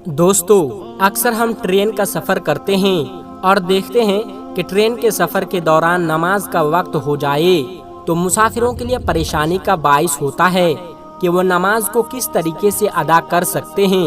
दोस्तों, अक्सर हम ट्रेन का सफ़र करते हैं और देखते हैं कि ट्रेन के सफ़र के दौरान नमाज का वक्त हो जाए तो मुसाफिरों के लिए परेशानी का बाइस होता है कि वो नमाज को किस तरीके से अदा कर सकते हैं।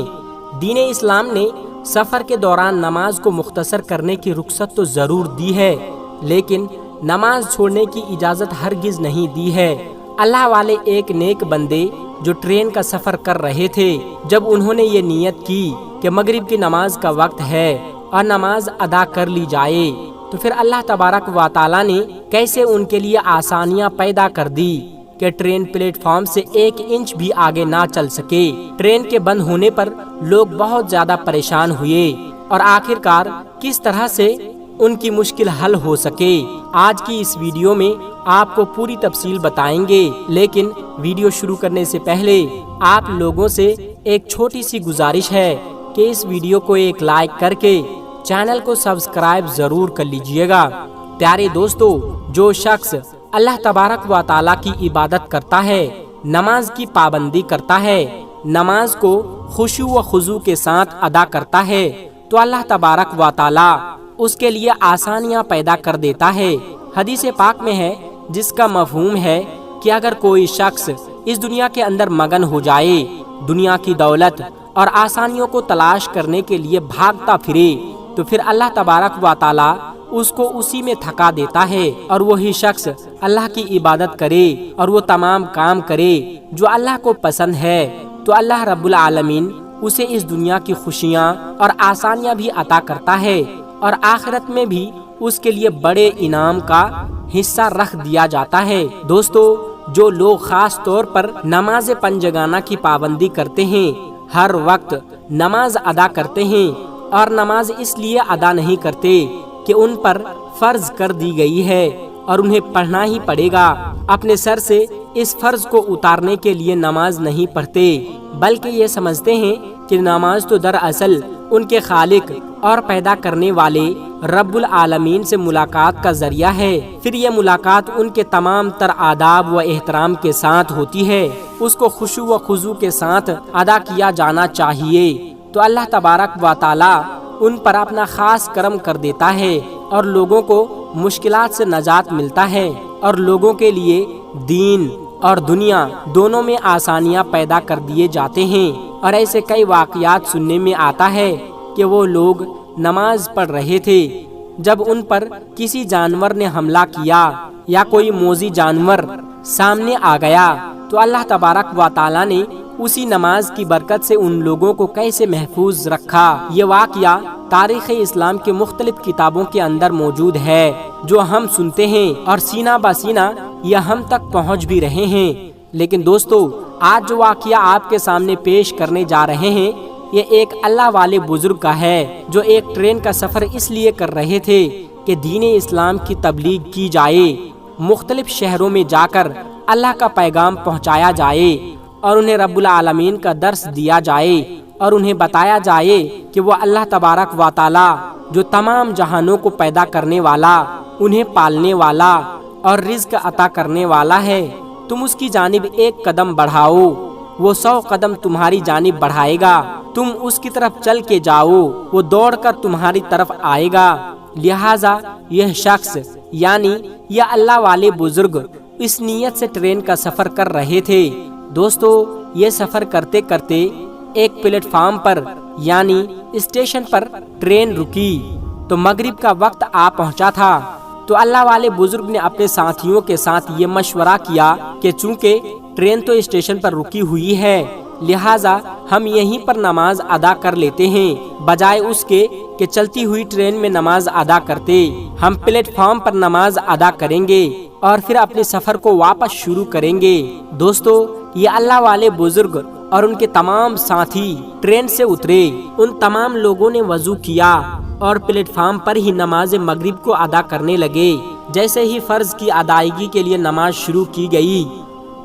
दीन इस्लाम ने सफ़र के दौरान नमाज को मुख्तसर करने की रुख्सत तो ज़रूर दी है, लेकिन नमाज छोड़ने की इजाज़त हरगिज़ नहीं दी है। अल्लाह वाले एक नेक बंदे जो ट्रेन का सफ़र कर रहे थे, जब उन्होंने ये नियत की कि मगरिब की नमाज का वक्त है और नमाज अदा कर ली जाए, तो फिर अल्लाह तबारक व तआला ने कैसे उनके लिए आसानियाँ पैदा कर दी कि ट्रेन प्लेटफॉर्म से 1 इंच भी आगे ना चल सके। ट्रेन के बंद होने पर लोग बहुत ज़्यादा परेशान हुए और आखिरकार किस तरह से उनकी मुश्किल हल हो सके, आज की इस वीडियो में आपको पूरी तफसील बताएंगे। लेकिन वीडियो शुरू करने से पहले आप लोगों से एक छोटी सी गुजारिश है कि इस वीडियो को एक लाइक करके चैनल को सब्सक्राइब जरूर कर लीजिएगा। प्यारे दोस्तों, जो शख्स अल्लाह तबारक व तआला की इबादत करता है, नमाज की पाबंदी करता है, नमाज को खुशू व खुजू के साथ अदा करता है, तो अल्लाह तबारक व तआला उसके लिए आसानियाँ पैदा कर देता है। हदीस पाक में है, जिसका मफहूम है कि अगर कोई शख्स इस दुनिया के अंदर मगन हो जाए, दुनिया की दौलत और आसानियों को तलाश करने के लिए भागता फिरे, तो फिर अल्लाह तबारक व तआला उसको उसी में थका देता है और वही शख्स अल्लाह की इबादत करे और वो तमाम काम करे जो अल्लाह को पसंद है, तो अल्लाह रब्बुल आलमीन उसे इस दुनिया की खुशियाँ और आसानियाँ भी अता करता है और आखिरत में भी उसके लिए बड़े इनाम का हिस्सा रख दिया जाता है। दोस्तों, जो लोग खास तौर पर नमाज पंजगाना की पाबंदी करते हैं, हर वक्त नमाज अदा करते हैं और नमाज इसलिए अदा नहीं करते कि उन पर फर्ज कर दी गई है और उन्हें पढ़ना ही पड़ेगा, अपने सर से इस फर्ज को उतारने के लिए नमाज नहीं पढ़ते, बल्कि ये समझते हैं कि नमाज तो दरअसल उनके खालिक और पैदा करने वाले रब्बुल आलमीन से मुलाकात का जरिया है। फिर ये मुलाकात उनके तमाम तर आदाब व एहतराम के साथ होती है, उसको खुशू व खुजू के साथ अदा किया जाना चाहिए। तो अल्लाह तबारक व तआला उन पर अपना खास करम कर देता है और लोगों को मुश्किलात से नजात मिलता है और लोगों के लिए दीन और दुनिया दोनों में आसानियाँ पैदा कर दिए जाते हैं। और ऐसे कई वाक़यात सुनने में आता है कि वो लोग नमाज पढ़ रहे थे, जब उन पर किसी जानवर ने हमला किया या कोई मोजी जानवर सामने आ गया, तो अल्लाह तबारक व तआला ने उसी नमाज की बरकत से उन लोगों को कैसे महफूज रखा। ये वाक़या तारीख़ इस्लाम के मुख्तलिफ किताबों के अंदर मौजूद है, जो हम सुनते हैं और सीना बा सीना यह हम तक पहुँच भी रहे हैं। लेकिन दोस्तों, आज जो वाक़या आपके सामने पेश करने जा रहे हैं, ये एक अल्लाह वाले बुजुर्ग का है, जो एक ट्रेन का सफ़र इसलिए कर रहे थे कि दीन इस्लाम की तबलीग की जाए, मुख्तलिफ शहरों में जाकर अल्लाह का पैगाम पहुँचाया जाए और उन्हें रब्बुल आलमीन का दर्स दिया जाए और उन्हें बताया जाए कि वो अल्लाह तबारक व तआला जो तमाम जहानों को पैदा करने वाला, उन्हें पालने वाला और रिज़्क अता करने वाला है। तुम उसकी जानिब एक कदम बढ़ाओ, वो 100 कदम तुम्हारी जानिब बढ़ाएगा। तुम उसकी तरफ चल के जाओ, वो दौड़कर तुम्हारी तरफ आएगा। लिहाजा यह शख्स यानी यह अल्लाह वाले बुजुर्ग इस नीयत से ट्रेन का सफ़र कर रहे थे। दोस्तों, ये सफ़र करते करते एक प्लेटफार्म पर यानी स्टेशन पर ट्रेन रुकी तो मगरिब का वक्त आ पहुंचा था। तो अल्लाह वाले बुजुर्ग ने अपने साथियों के साथ ये मशवरा किया कि चूंकि ट्रेन तो स्टेशन पर रुकी हुई है, लिहाजा हम यहीं पर नमाज अदा कर लेते हैं, बजाय उसके कि चलती हुई ट्रेन में नमाज अदा करते। हम प्लेटफॉर्म पर नमाज अदा करेंगे और फिर अपने सफ़र को वापस शुरू करेंगे। दोस्तों, ये अल्लाह वाले बुजुर्ग और उनके तमाम साथी ट्रेन से उतरे। उन तमाम लोगों ने वजू किया और प्लेटफार्म पर ही नमाज मगरिब को अदा करने लगे। जैसे ही फ़र्ज की अदायगी के लिए नमाज शुरू की गई,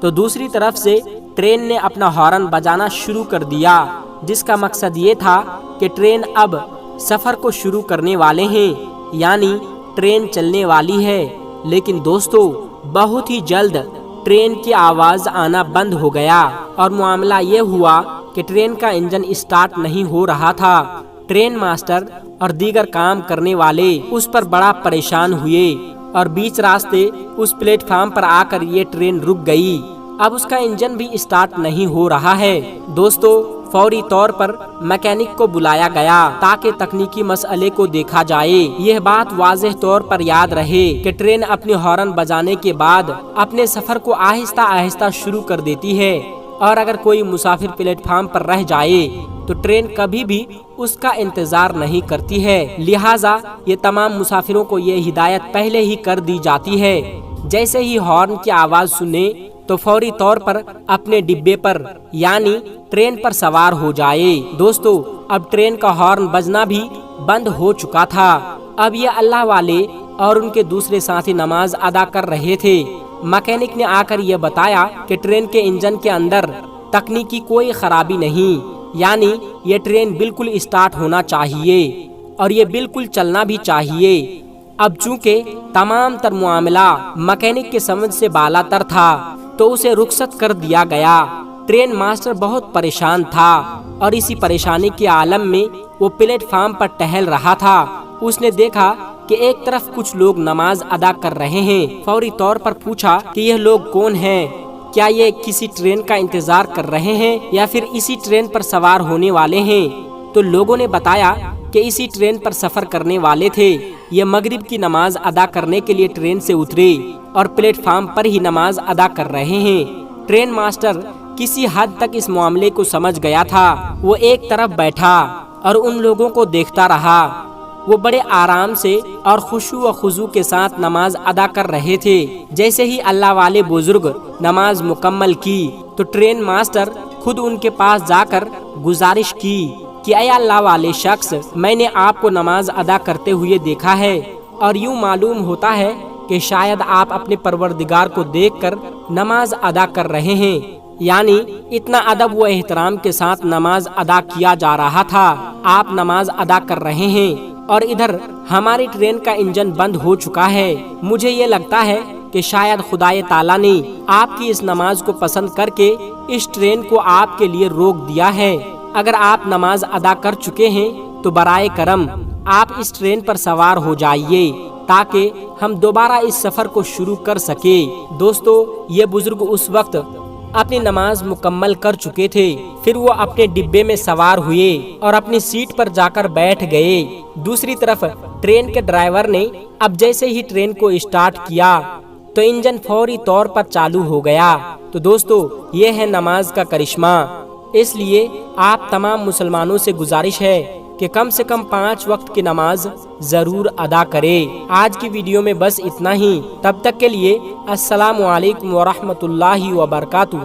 तो दूसरी तरफ से ट्रेन ने अपना हॉर्न बजाना शुरू कर दिया, जिसका मकसद ये था कि ट्रेन अब सफ़र को शुरू करने वाले हैं, यानी ट्रेन चलने वाली है। लेकिन दोस्तों, बहुत ही जल्द ट्रेन की आवाज़ आना बंद हो गया और मामला ये हुआ کہ ٹرین کا انجن اسٹارٹ نہیں ہو رہا تھا۔ ٹرین ماسٹر اور دیگر کام کرنے والے اس پر بڑا پریشان ہوئے اور بیچ راستے اس پلیٹ فارم پر آ کر یہ ٹرین رک گئی۔ اب اس کا انجن بھی اسٹارٹ نہیں ہو رہا ہے۔ دوستو، فوری طور پر میکینک کو بلایا گیا تاکہ تکنیکی مسئلے کو دیکھا جائے۔ یہ بات واضح طور پر یاد رہے کہ ٹرین اپنی ہارن بجانے کے بعد اپنے سفر کو آہستہ آہستہ شروع کر دیتی ہے، اور اگر کوئی مسافر پلیٹ فارم پر رہ جائے تو ٹرین کبھی بھی اس کا انتظار نہیں کرتی ہے۔ لہٰذا یہ تمام مسافروں کو یہ ہدایت پہلے ہی کر دی جاتی ہے، جیسے ہی ہارن کی آواز سنے تو فوری طور پر اپنے ڈبے پر یعنی ٹرین پر سوار ہو جائے۔ دوستو، اب ٹرین کا ہارن بجنا بھی بند ہو چکا تھا۔ اب یہ اللہ والے اور ان کے دوسرے ساتھی نماز ادا کر رہے تھے۔ میکینک نے آ کر یہ بتایا کہ ٹرین کے انجن کے اندر تکنیکی کوئی خرابی نہیں، یعنی یہ ٹرین بالکل اسٹارٹ ہونا چاہیے اور یہ بالکل چلنا بھی چاہیے۔ اب چونکہ تمام تر معاملہ میکینک کے سمجھ سے بالا تر تھا تو اسے رخصت کر دیا گیا۔ ٹرین ماسٹر بہت پریشان تھا اور اسی پریشانی کے عالم میں وہ پلیٹ فارم پر ٹہل رہا تھا۔ اس نے دیکھا کہ ایک طرف کچھ لوگ نماز ادا کر رہے ہیں۔ فوری طور پر پوچھا کہ یہ لوگ کون ہیں؟ کیا یہ کسی ٹرین کا انتظار کر رہے ہیں یا پھر اسی ٹرین پر سوار ہونے والے ہیں؟ تو لوگوں نے بتایا کہ اسی ٹرین پر سفر کرنے والے تھے۔ یہ مغرب کی نماز ادا کرنے کے لیے ٹرین سے اترے اور پلیٹ فارم پر ہی نماز ادا کر رہے ہیں۔ ٹرین ماسٹر کسی حد تک اس معاملے کو سمجھ گیا تھا۔ وہ ایک طرف بیٹھا اور ان لوگوں کو دیکھتا رہا۔ وہ بڑے آرام سے اور خشوع و خضوع کے ساتھ نماز ادا کر رہے تھے۔ جیسے ہی اللہ والے بزرگ نماز مکمل کی تو ٹرین ماسٹر خود ان کے پاس جا کر گزارش کی کہ اے اللہ والے شخص، میں نے آپ کو نماز ادا کرتے ہوئے دیکھا ہے اور یوں معلوم ہوتا ہے کہ شاید آپ اپنے پروردگار کو دیکھ کر نماز ادا کر رہے ہیں۔ یعنی اتنا ادب و احترام کے ساتھ نماز ادا کیا جا رہا تھا۔ آپ نماز ادا کر رہے ہیں اور ادھر ہماری ٹرین کا انجن بند ہو چکا ہے۔ مجھے یہ لگتا ہے کہ شاید خدائے تعالیٰ نے آپ کی اس نماز کو پسند کر کے اس ٹرین کو آپ کے لیے روک دیا ہے۔ اگر آپ نماز ادا کر چکے ہیں تو برائے کرم آپ اس ٹرین پر سوار ہو جائیے تاکہ ہم دوبارہ اس سفر کو شروع کر سکے۔ دوستو، یہ بزرگ اس وقت اپنی نماز مکمل کر چکے تھے۔ پھر وہ اپنے ڈبے میں سوار ہوئے اور اپنی سیٹ پر جا کر بیٹھ گئے۔ دوسری طرف ٹرین کے ڈرائیور نے اب جیسے ہی ٹرین کو اسٹارٹ کیا تو انجن فوری طور پر چالو ہو گیا۔ تو دوستو، یہ ہے نماز کا کرشمہ۔ اس لیے آپ تمام مسلمانوں سے گزارش ہے کہ کم سے کم 5 وقت کی نماز ضرور ادا کرے۔ آج کی ویڈیو میں بس اتنا ہی۔ تب تک کے لیے السلام علیکم ورحمۃ اللہ وبرکاتہ۔